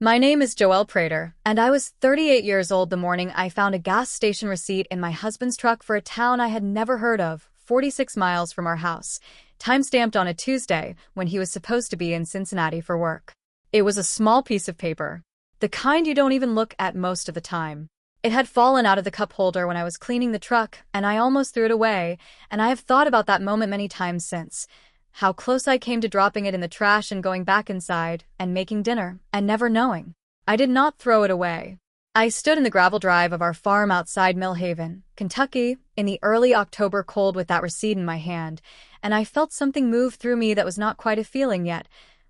My name is Joelle Prater, and I was 38 years old the morning I found a gas station receipt in my husband's truck for a town I had never heard of, 46 miles from our house, time-stamped on a Tuesday when he was supposed to be in Cincinnati for work. It was a small piece of paper, the kind you don't even look at most of the time. It had fallen out of the cup holder when I was cleaning the truck, and I almost threw it away, and I have thought about that moment many times since. How close I came to dropping it in the trash and going back inside and making dinner, and never knowing. I did not throw it away. I stood in the gravel drive of our farm outside Millhaven, Kentucky, in the early October cold with that receipt in my hand, and I felt something move through me that was not quite a feeling yet,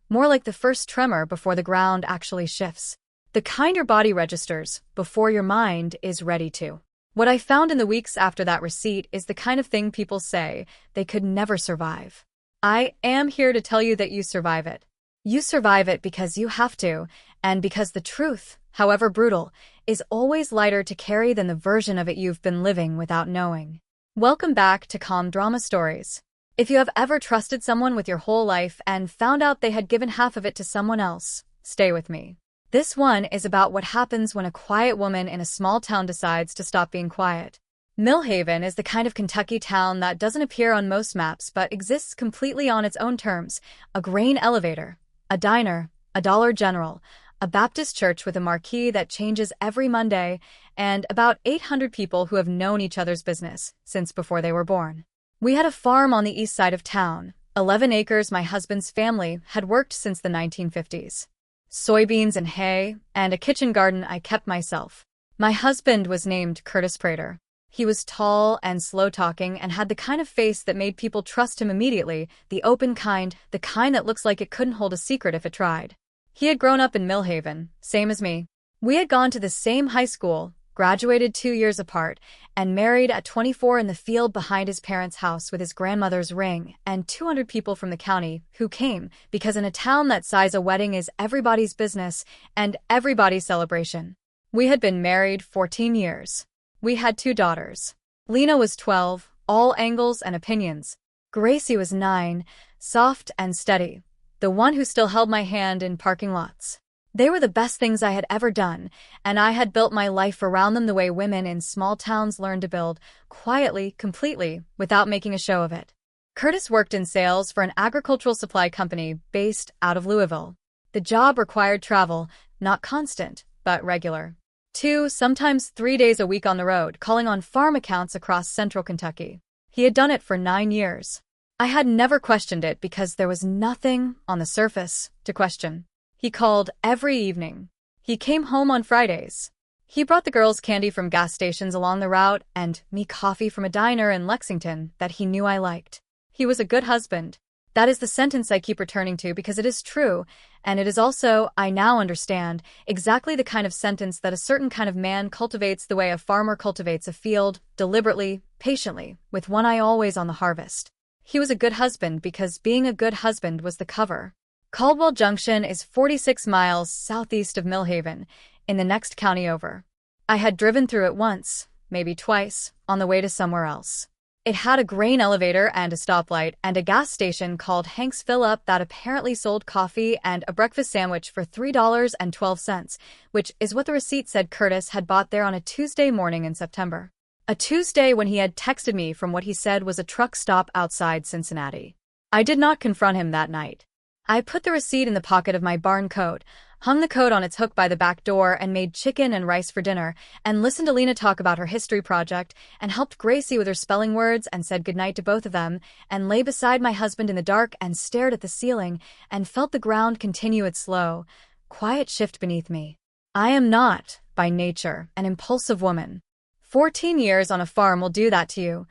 more like the first tremor before the ground actually shifts. The kind your body registers before your mind is ready to. What I found in the weeks after that receipt is the kind of thing people say they could never survive. I am here to tell you that you survive it. You survive it because you have to, and because the truth, however brutal, is always lighter to carry than the version of it you've been living without knowing. Welcome back to Calm Drama Stories. If you have ever trusted someone with your whole life and found out they had given half of it to someone else, stay with me. This one is about what happens when a quiet woman in a small town decides to stop being quiet. Millhaven is the kind of Kentucky town that doesn't appear on most maps but exists completely on its own terms. A grain elevator, a diner, a Dollar General, a Baptist church with a marquee that changes every Monday, and about 800 people who have known each other's business since before they were born. We had a farm on the east side of town, 11 acres my husband's family had worked since the 1950s. Soybeans and hay, and a kitchen garden I kept myself. My husband was named Curtis Prater. He was tall and slow-talking and had the kind of face that made people trust him immediately, the open kind, the kind that looks like it couldn't hold a secret if it tried. He had grown up in Millhaven, same as me. We had gone to the same high school, graduated 2 years apart, and married at 24 in the field behind his parents' house with his grandmother's ring and 200 people from the county who came because in a town that size a wedding is everybody's business and everybody's celebration. We had been married 14 years. We had 2 daughters. Lena was 12, all angles and opinions. Gracie was 9, soft and steady, the one who still held my hand in parking lots. They were the best things I had ever done, and I had built my life around them the way women in small towns learn to build, quietly, completely, without making a show of it. Curtis worked in sales for an agricultural supply company based out of Louisville. The job required travel, not constant, but regular. 2, sometimes 3 days a week on the road, calling on farm accounts across central Kentucky. He had done it for 9 years. I had never questioned it because there was nothing on the surface to question. He called every evening. He came home on Fridays. He brought the girls candy from gas stations along the route and me coffee from a diner in Lexington that he knew I liked. He was a good husband. That is the sentence I keep returning to because it is true, and it is also, I now understand, exactly the kind of sentence that a certain kind of man cultivates the way a farmer cultivates a field, deliberately, patiently, with one eye always on the harvest. He was a good husband because being a good husband was the cover. Caldwell Junction is 46 miles southeast of Millhaven, in the next county over. I had driven through it once, maybe twice, on the way to somewhere else. It had a grain elevator and a stoplight and a gas station called Hank's Fill Up that apparently sold coffee and a breakfast sandwich for $3.12, which is what the receipt said Curtis had bought there on a Tuesday morning in September. A Tuesday when he had texted me from what he said was a truck stop outside Cincinnati. I did not confront him that night. I put the receipt in the pocket of my barn coat, hung the coat on its hook by the back door and made chicken and rice for dinner, and listened to Lena talk about her history project, and helped Gracie with her spelling words and said goodnight to both of them, and lay beside my husband in the dark and stared at the ceiling and felt the ground continue its slow, quiet shift beneath me. I am not, by nature, an impulsive woman. 14 years on a farm will do that to you.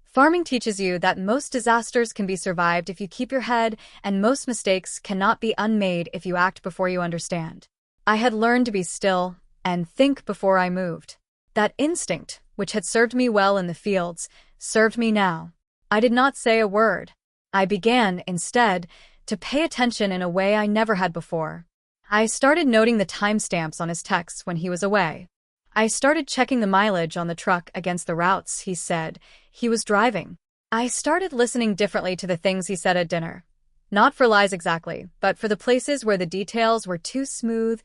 Farming teaches you that most disasters can be survived if you keep your head, and most mistakes cannot be unmade if you act before you understand. I had learned to be still and think before I moved. That instinct, which had served me well in the fields, served me now. I did not say a word. I began, instead, to pay attention in a way I never had before. I started noting the timestamps on his texts when he was away. I started checking the mileage on the truck against the routes he said he was driving. I started listening differently to the things he said at dinner. Not for lies exactly, but for the places where the details were too smooth,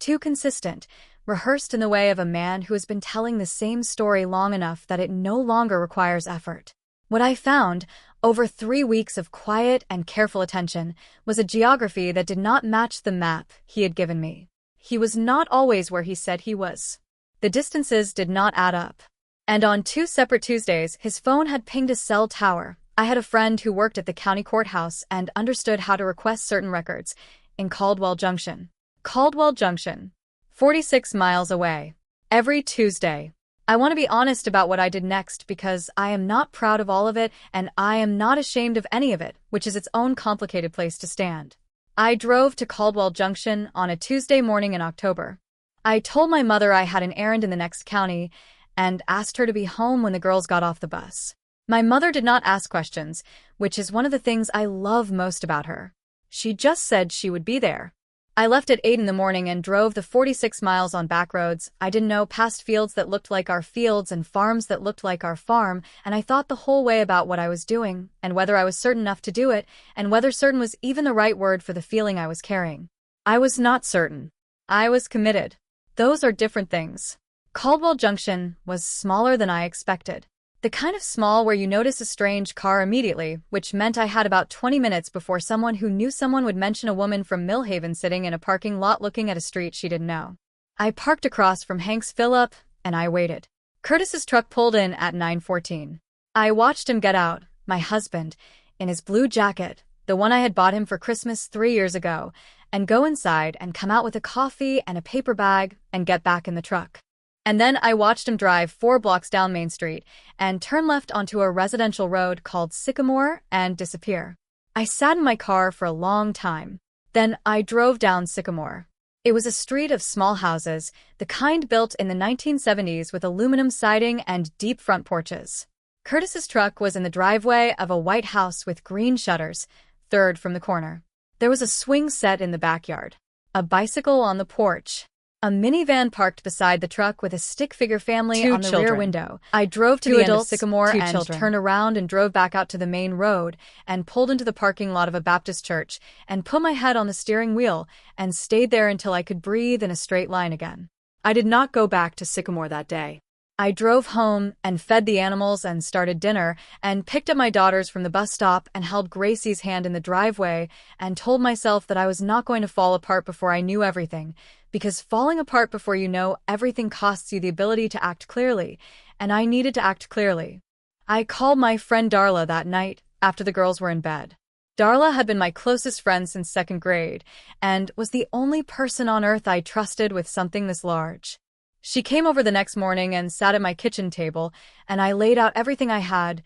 too consistent, rehearsed in the way of a man who has been telling the same story long enough that it no longer requires effort. What I found, over 3 weeks of quiet and careful attention, was a geography that did not match the map he had given me. He was not always where he said he was. The distances did not add up. And on 2 separate Tuesdays, his phone had pinged a cell tower. I had a friend who worked at the county courthouse and understood how to request certain records in Caldwell Junction. Caldwell Junction, 46 miles away. Every Tuesday. I want to be honest about what I did next because I am not proud of all of it and I am not ashamed of any of it, which is its own complicated place to stand. I drove to Caldwell Junction on a Tuesday morning in October. I told my mother I had an errand in the next county and asked her to be home when the girls got off the bus. My mother did not ask questions, which is one of the things I love most about her. She just said she would be there. I left at 8 in the morning and drove the 46 miles on back roads I didn't know, past fields that looked like our fields and farms that looked like our farm, and I thought the whole way about what I was doing, and whether I was certain enough to do it, and whether certain was even the right word for the feeling I was carrying. I was not certain. I was committed. Those are different things. Caldwell Junction was smaller than I expected. The kind of small where you notice a strange car immediately, which meant I had about 20 minutes before someone who knew someone would mention a woman from Millhaven sitting in a parking lot looking at a street she didn't know. I parked across from Hank's fill-up, and I waited. Curtis's truck pulled in at 9:14. I watched him get out, my husband, in his blue jacket, the one I had bought him for Christmas 3 years ago, and go inside and come out with a coffee and a paper bag and get back in the truck. And then I watched him drive 4 blocks down Main Street and turn left onto a residential road called Sycamore and disappear. I sat in my car for a long time. Then I drove down Sycamore. It was a street of small houses, the kind built in the 1970s with aluminum siding and deep front porches. Curtis's truck was in the driveway of a white house with green shutters, third from the corner. There was a swing set in the backyard, a bicycle on the porch, a minivan parked beside the truck with a stick-figure family on the rear window. I drove to the end of Sycamore and turned around and drove back out to the main road and pulled into the parking lot of a Baptist church and put my head on the steering wheel and stayed there until I could breathe in a straight line again. I did not go back to Sycamore that day. I drove home and fed the animals and started dinner and picked up my daughters from the bus stop and held Gracie's hand in the driveway and told myself that I was not going to fall apart before I knew everything, because falling apart before you know everything costs you the ability to act clearly, and I needed to act clearly. I called my friend Darla that night after the girls were in bed. Darla had been my closest friend since 2nd grade and was the only person on earth I trusted with something this large. She came over the next morning and sat at my kitchen table, and I laid out everything I had,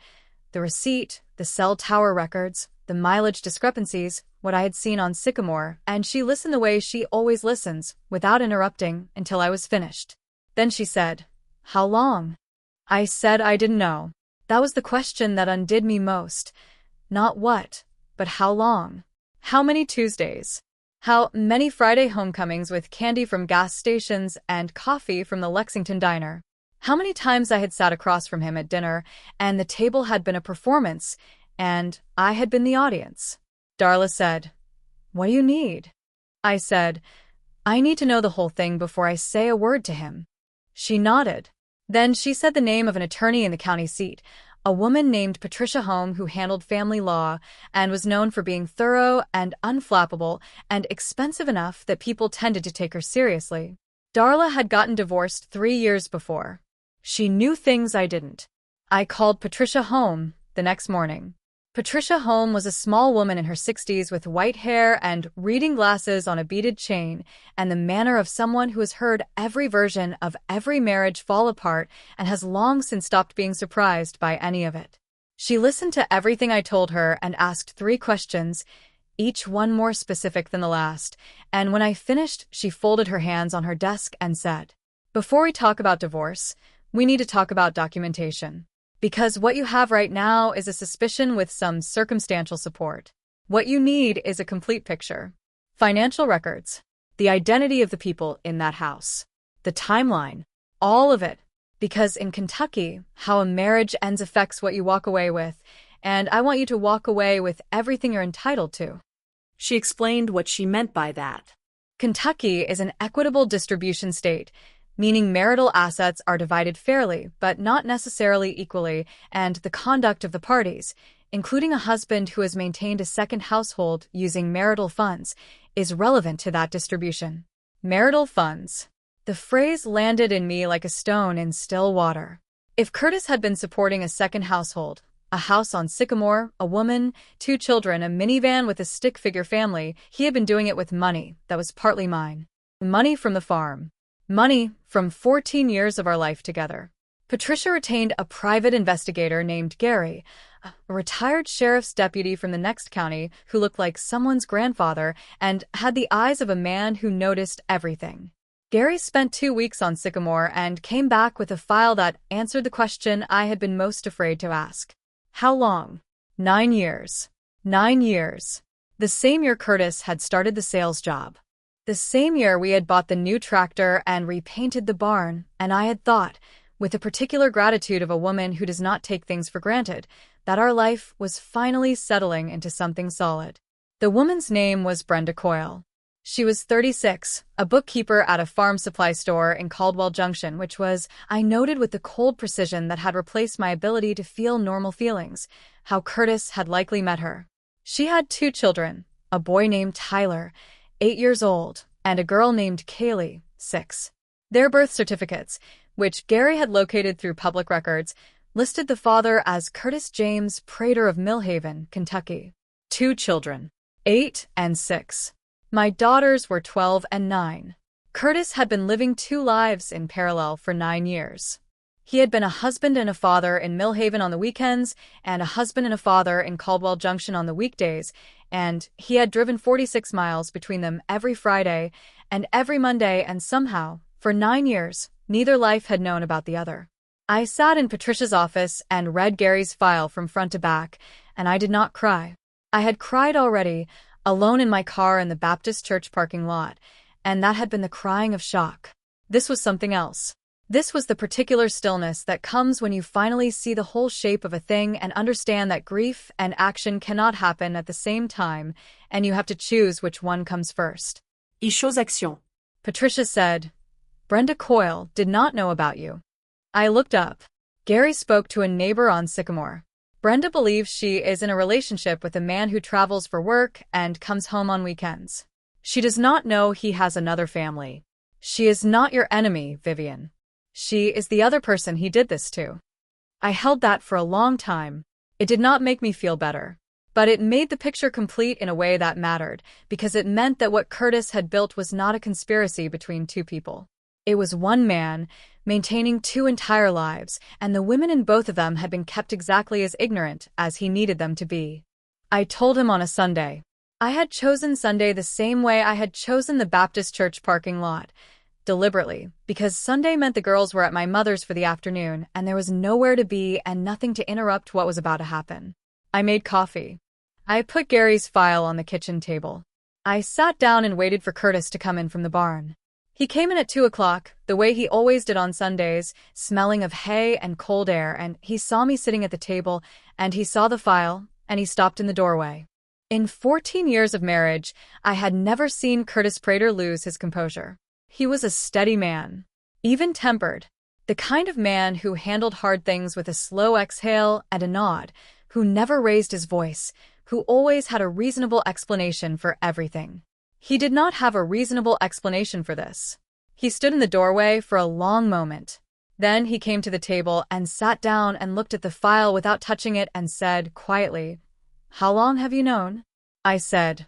the receipt, the cell tower records, the mileage discrepancies, what I had seen on Sycamore, and she listened the way she always listens, without interrupting, until I was finished. Then she said, "How long?" I said I didn't know. That was the question that undid me most. Not what, but how long. How many Tuesdays? How many Friday homecomings with candy from gas stations and coffee from the Lexington diner? How many times I had sat across from him at dinner, and the table had been a performance, and I had been the audience. Darla said, "What do you need?" I said, "I need to know the whole thing before I say a word to him." She nodded. Then she said the name of an attorney in the county seat, a woman named Patricia Home who handled family law and was known for being thorough and unflappable and expensive enough that people tended to take her seriously. Darla had gotten divorced 3 years before. She knew things I didn't. I called Patricia Home the next morning. Patricia Home was a small woman in her 60s with white hair and reading glasses on a beaded chain and the manner of someone who has heard every version of every marriage fall apart and has long since stopped being surprised by any of it. She listened to everything I told her and asked 3 questions, each one more specific than the last, and when I finished, she folded her hands on her desk and said, "Before we talk about divorce, we need to talk about documentation. Because what you have right now is a suspicion with some circumstantial support. What you need is a complete picture. Financial records, the identity of the people in that house, the timeline, all of it. Because in Kentucky, how a marriage ends affects what you walk away with, and I want you to walk away with everything you're entitled to." She explained what she meant by that. Kentucky is an equitable distribution state, meaning marital assets are divided fairly, but not necessarily equally, and the conduct of the parties, including a husband who has maintained a second household using marital funds, is relevant to that distribution. Marital funds. The phrase landed in me like a stone in still water. If Curtis had been supporting a second household, a house on Sycamore, a woman, 2 children, a minivan with a stick-figure family, he had been doing it with money that was partly mine. Money from the farm. Money from 14 years of our life together. Patricia retained a private investigator named Gary, a retired sheriff's deputy from the next county who looked like someone's grandfather and had the eyes of a man who noticed everything. Gary spent 2 weeks on Sycamore and came back with a file that answered the question I had been most afraid to ask. How long? 9 years. 9 years. The same year Curtis had started the sales job. The same year we had bought the new tractor and repainted the barn, and I had thought, with the particular gratitude of a woman who does not take things for granted, that our life was finally settling into something solid. The woman's name was Brenda Coyle. She was 36, a bookkeeper at a farm supply store in Caldwell Junction, which was, I noted with the cold precision that had replaced my ability to feel normal feelings, how Curtis had likely met her. She had 2 children, a boy named Tyler, 8 years old, and a girl named Kaylee, 6. Their birth certificates, which Gary had located through public records, listed the father as Curtis James Prater of Millhaven, Kentucky. 2 children, 8 and 6. My daughters were 12 and 9. Curtis had been living 2 lives in parallel for 9 years. He had been a husband and a father in Millhaven on the weekends, and a husband and a father in Caldwell Junction on the weekdays, and he had driven 46 miles between them every Friday and every Monday, and somehow, for 9 years, neither life had known about the other. I sat in Patricia's office and read Gary's file from front to back, and I did not cry. I had cried already, alone in my car in the Baptist church parking lot, and that had been the crying of shock. This was something else. This was the particular stillness that comes when you finally see the whole shape of a thing and understand that grief and action cannot happen at the same time, and you have to choose which one comes first. I chose action. Patricia said, Brenda Coyle did not know about you. I looked up. Gary spoke to a neighbor on Sycamore. Brenda believes she is in a relationship with a man who travels for work and comes home on weekends. She does not know he has another family. She is not your enemy, Vivian. She is the other person he did this to. I held that for a long time. It did not make me feel better. But it made the picture complete in a way that mattered, because it meant that what Curtis had built was not a conspiracy between 2 people. It was one man, maintaining 2 entire lives, and the women in both of them had been kept exactly as ignorant as he needed them to be. I told him on a Sunday. I had chosen Sunday the same way I had chosen the Baptist church parking lot, deliberately, because Sunday meant the girls were at my mother's for the afternoon, and there was nowhere to be and nothing to interrupt what was about to happen. I made coffee. I put Gary's file on the kitchen table. I sat down and waited for Curtis to come in from the barn. He came in at 2 o'clock, the way he always did on Sundays, smelling of hay and cold air, and he saw me sitting at the table, and he saw the file, and he stopped in the doorway. In 14 years of marriage, I had never seen Curtis Prater lose his composure. He was a steady man, even-tempered, the kind of man who handled hard things with a slow exhale and a nod, who never raised his voice, who always had a reasonable explanation for everything. He did not have a reasonable explanation for this. He stood in the doorway for a long moment. Then he came to the table and sat down and looked at the file without touching it and said quietly, "How long have you known?" I said,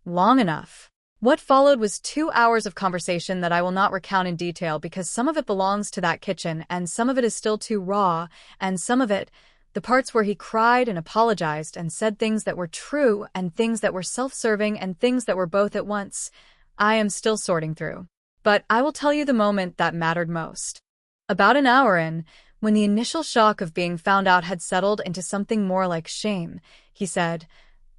"Long enough." What followed was 2 hours of conversation that I will not recount in detail because some of it belongs to that kitchen and some of it is still too raw, and some of it, the parts where he cried and apologized and said things that were true and things that were self-serving and things that were both at once, I am still sorting through. But I will tell you the moment that mattered most. About an hour in, when the initial shock of being found out had settled into something more like shame, he said,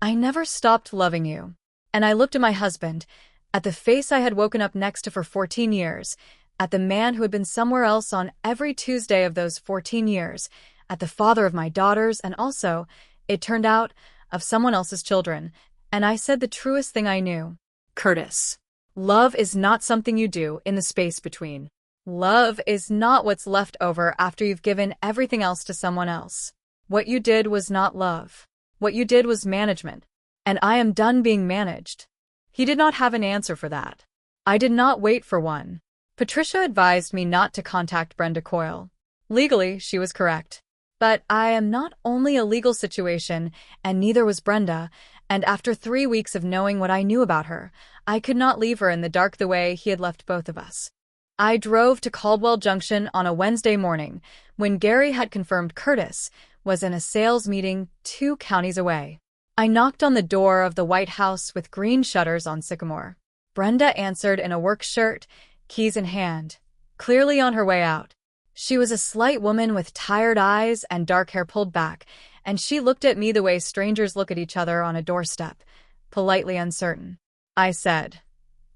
"I never stopped loving you." And I looked at my husband, at the face I had woken up next to for 14 years, at the man who had been somewhere else on every Tuesday of those 14 years, at the father of my daughters, and also, it turned out, of someone else's children, and I said the truest thing I knew. "Curtis, Love is not something you do in the space between. Love is not what's left over after you've given everything else to someone else. What you did was not love. What you did was management. And I am done being managed. He did not have an answer for that. I did not wait for one. Patricia advised me not to contact Brenda Coyle. Legally, she was correct. But I am not only a legal situation, and neither was Brenda, and after 3 weeks of knowing what I knew about her, I could not leave her in the dark the way he had left both of us. I drove to Caldwell Junction on a Wednesday morning, when Gary had confirmed Curtis was in a sales meeting 2 counties away. I knocked on the door of the White House with green shutters on Sycamore. Brenda answered in a work shirt, keys in hand, clearly on her way out. She was a slight woman with tired eyes and dark hair pulled back, and she looked at me the way strangers look at each other on a doorstep, politely uncertain. I said,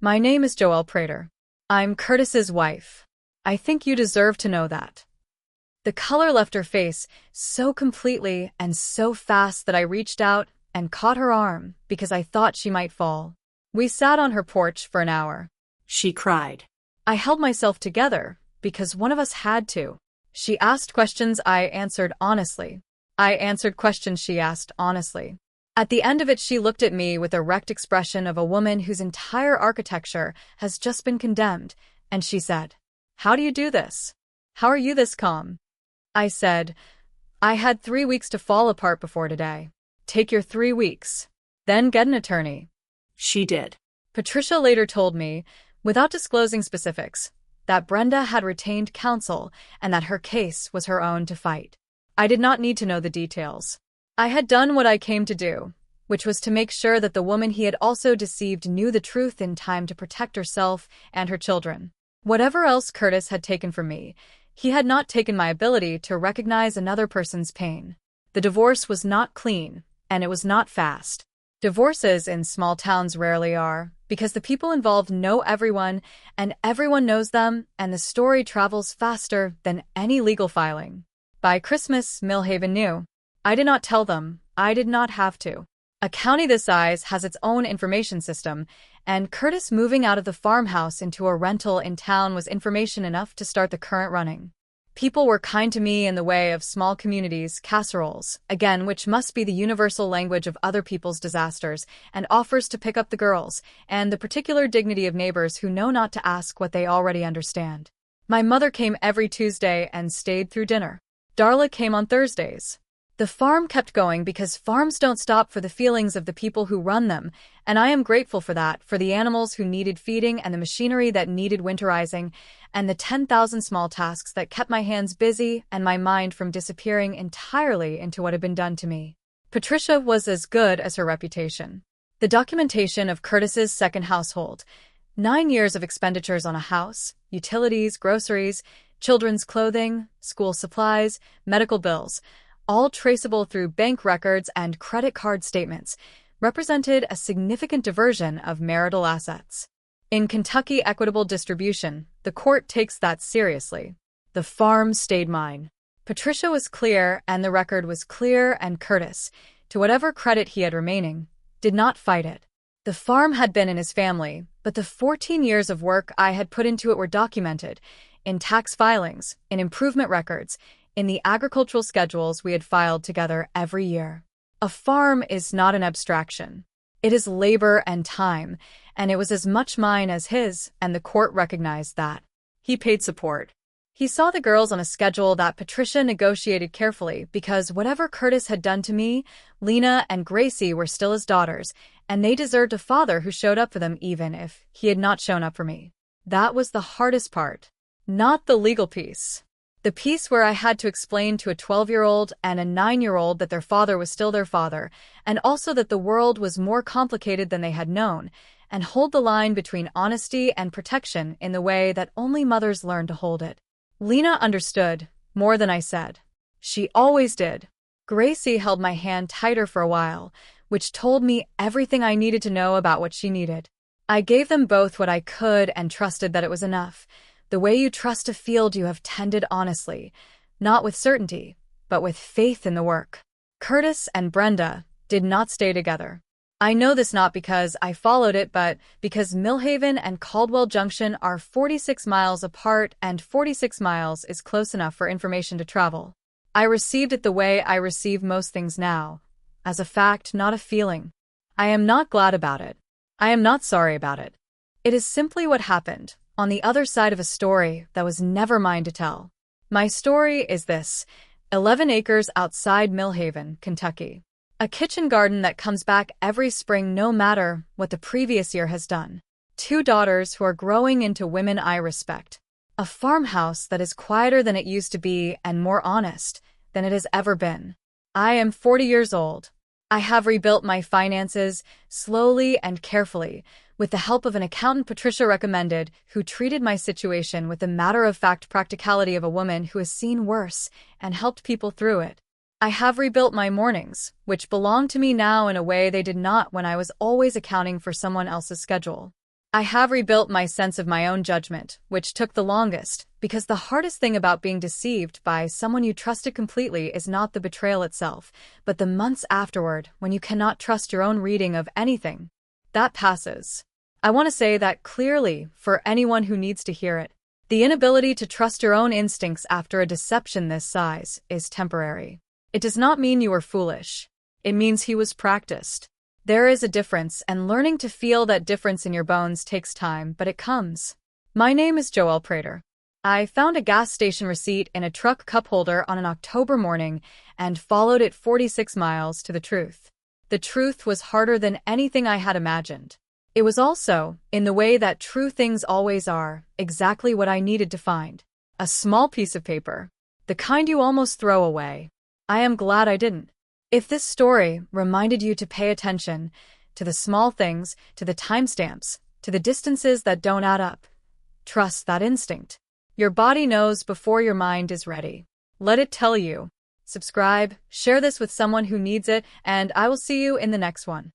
"My name is Joelle Prater. I'm Curtis's wife. I think you deserve to know that." The color left her face so completely and so fast that I reached out and caught her arm because I thought she might fall. We sat on her porch for an hour. She cried. I held myself together because one of us had to. She asked questions I answered honestly. I answered questions she asked honestly. At the end of it, she looked at me with a wrecked expression of a woman whose entire architecture has just been condemned, and she said, "How do you do this? How are you this calm?" I said, "I had 3 weeks to fall apart before today. Take your 3 weeks. Then get an attorney." She did. Patricia later told me, without disclosing specifics, that Brenda had retained counsel and that her case was her own to fight. I did not need to know the details. I had done what I came to do, which was to make sure that the woman he had also deceived knew the truth in time to protect herself and her children. Whatever else Curtis had taken from me, he had not taken my ability to recognize another person's pain. The divorce was not clean, and it was not fast. Divorces in small towns rarely are, because the people involved know everyone, and everyone knows them, and the story travels faster than any legal filing. By Christmas, Millhaven knew. I did not tell them. I did not have to. A county this size has its own information system, and Curtis moving out of the farmhouse into a rental in town was information enough to start the current running. People were kind to me in the way of small communities, casseroles, again, which must be the universal language of other people's disasters, and offers to pick up the girls, and the particular dignity of neighbors who know not to ask what they already understand. My mother came every Tuesday and stayed through dinner. Darla came on Thursdays. The farm kept going because farms don't stop for the feelings of the people who run them, and I am grateful for that, for the animals who needed feeding and the machinery that needed winterizing, and the 10,000 small tasks that kept my hands busy and my mind from disappearing entirely into what had been done to me. Patricia was as good as her reputation. The documentation of Curtis's second household, 9 years of expenditures on a house, utilities, groceries, children's clothing, school supplies, medical bills, all traceable through bank records and credit card statements, represented a significant diversion of marital assets. In Kentucky equitable distribution, the court takes that seriously. The farm stayed mine. Patricia was clear, and the record was clear, and Curtis, to whatever credit he had remaining, did not fight it. The farm had been in his family, but the 14 years of work I had put into it were documented, in tax filings, in improvement records, in the agricultural schedules we had filed together every year. A farm is not an abstraction. It is labor and time, and it was as much mine as his, and the court recognized that. He paid support. He saw the girls on a schedule that Patricia negotiated carefully because whatever Curtis had done to me, Lena and Gracie were still his daughters, and they deserved a father who showed up for them even if he had not shown up for me. That was the hardest part. Not the legal piece. The piece where I had to explain to a 12-year-old and a 9-year-old that their father was still their father, and also that the world was more complicated than they had known, and hold the line between honesty and protection in the way that only mothers learn to hold it. Lena understood, more than I said. She always did. Gracie held my hand tighter for a while, which told me everything I needed to know about what she needed. I gave them both what I could and trusted that it was enough. The way you trust a field you have tended honestly, not with certainty, but with faith in the work. Curtis and Brenda did not stay together. I know this not because I followed it, but because Millhaven and Caldwell Junction are 46 miles apart, and 46 miles is close enough for information to travel. I received it the way I receive most things now, as a fact, not a feeling. I am not glad about it. I am not sorry about it. It is simply what happened, on the other side of a story that was never mine to tell. My story is this: 11 acres outside Millhaven, Kentucky. A kitchen garden that comes back every spring no matter what the previous year has done. 2 daughters who are growing into women I respect. A farmhouse that is quieter than it used to be and more honest than it has ever been. I am 40 years old. I have rebuilt my finances slowly and carefully, with the help of an accountant Patricia recommended, who treated my situation with the matter-of-fact practicality of a woman who has seen worse and helped people through it. I have rebuilt my mornings, which belong to me now in a way they did not when I was always accounting for someone else's schedule. I have rebuilt my sense of my own judgment, which took the longest, because the hardest thing about being deceived by someone you trusted completely is not the betrayal itself, but the months afterward when you cannot trust your own reading of anything. That passes. I want to say that clearly for anyone who needs to hear it. The inability to trust your own instincts after a deception this size is temporary. It does not mean you were foolish. It means he was practiced. There is a difference, and learning to feel that difference in your bones takes time, but it comes. My name is Joelle Prater. I found a gas station receipt in a truck cup holder on an October morning and followed it 46 miles to the truth. The truth was harder than anything I had imagined. It was also, in the way that true things always are, exactly what I needed to find. A small piece of paper. The kind you almost throw away. I am glad I didn't. If this story reminded you to pay attention to the small things, to the timestamps, to the distances that don't add up, trust that instinct. Your body knows before your mind is ready. Let it tell you. Subscribe, share this with someone who needs it, and I will see you in the next one.